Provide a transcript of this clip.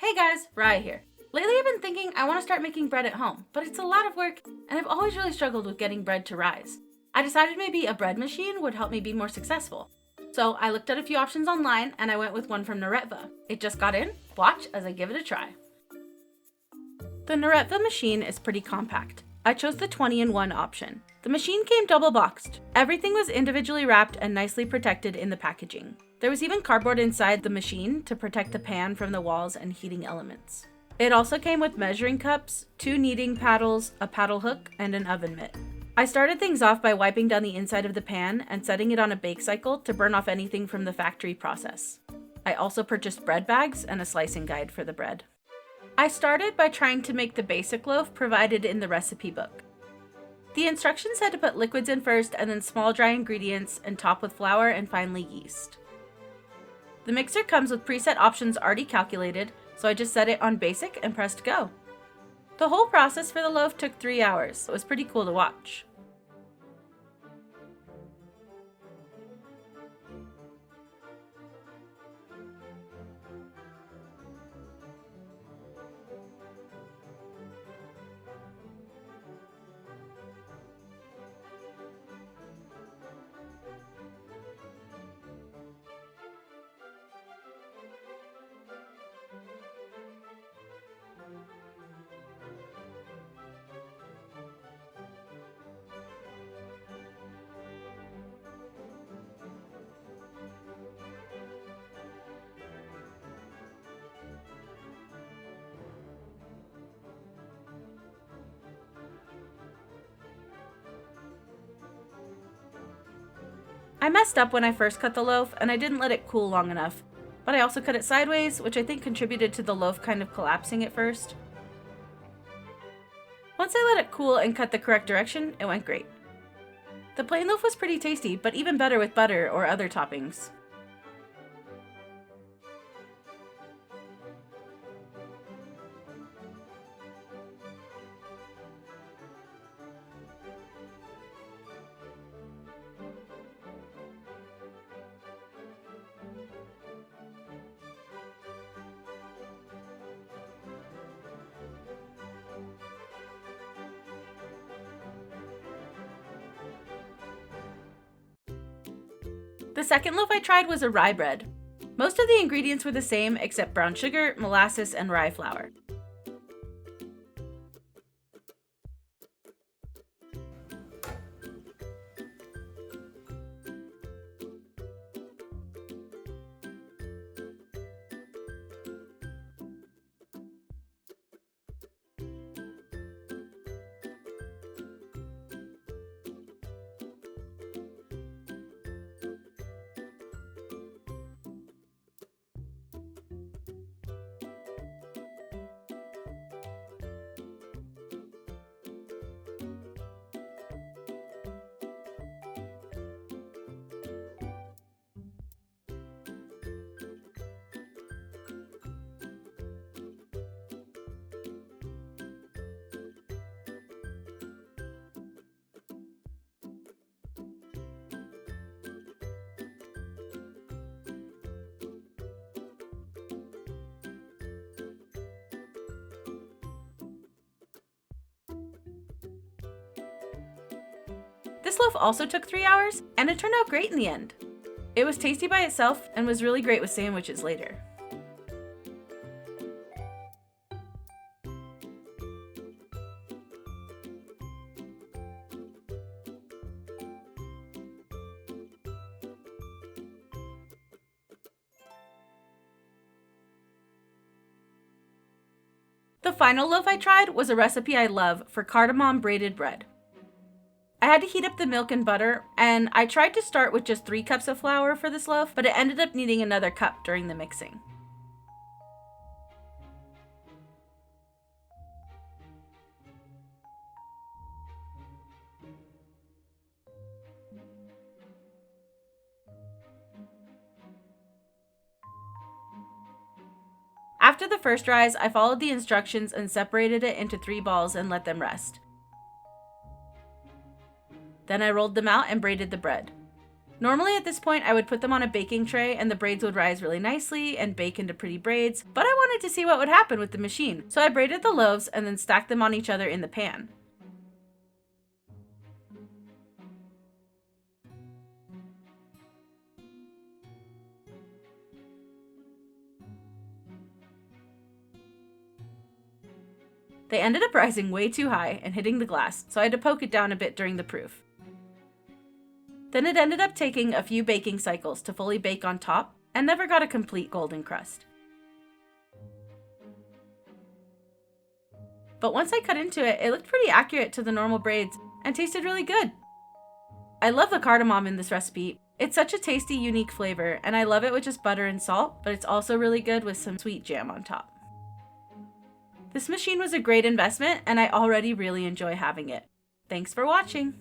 Hey guys, Rye here. Lately I've been thinking I want to start making bread at home, but it's a lot of work and I've always really struggled with getting bread to rise. I decided maybe a bread machine would help me be more successful. So I looked at a few options online and I went with one from Neretva. It just got in. Watch as I give it a try. The Neretva machine is pretty compact. I chose the 20-in-1 option. The machine came double boxed. Everything was individually wrapped and nicely protected in the packaging. There was even cardboard inside the machine to protect the pan from the walls and heating elements. It also came with measuring cups, 2 kneading paddles, a paddle hook, and an oven mitt. I started things off by wiping down the inside of the pan and setting it on a bake cycle to burn off anything from the factory process. I also purchased bread bags and a slicing guide for the bread. I started by trying to make the basic loaf provided in the recipe book. The instructions said to put liquids in first and then small dry ingredients and top with flour and finally yeast. The mixer comes with preset options already calculated, so I just set it on basic and pressed go. The whole process for the loaf took 3 hours. It was pretty cool to watch. I messed up when I first cut the loaf and I didn't let it cool long enough, but I also cut it sideways, which I think contributed to the loaf kind of collapsing at first. Once I let it cool and cut the correct direction, it went great. The plain loaf was pretty tasty, but even better with butter or other toppings. The second loaf I tried was a rye bread. Most of the ingredients were the same except brown sugar, molasses, and rye flour. This loaf also took 3 hours, and it turned out great in the end. It was tasty by itself and was really great with sandwiches later. The final loaf I tried was a recipe I love for cardamom braided bread. I had to heat up the milk and butter, and I tried to start with just 3 cups of flour for this loaf, but it ended up needing another cup during the mixing. After the first rise, I followed the instructions and separated it into 3 balls and let them rest. Then I rolled them out and braided the bread. Normally at this point I would put them on a baking tray and the braids would rise really nicely and bake into pretty braids, but I wanted to see what would happen with the machine, so I braided the loaves and then stacked them on each other in the pan. They ended up rising way too high and hitting the glass, so I had to poke it down a bit during the proof. Then it ended up taking a few baking cycles to fully bake on top and never got a complete golden crust. But once I cut into it, it looked pretty accurate to the normal braids and tasted really good. I love the cardamom in this recipe. It's such a tasty, unique flavor, and I love it with just butter and salt, but it's also really good with some sweet jam on top. This machine was a great investment, and I already really enjoy having it. Thanks for watching!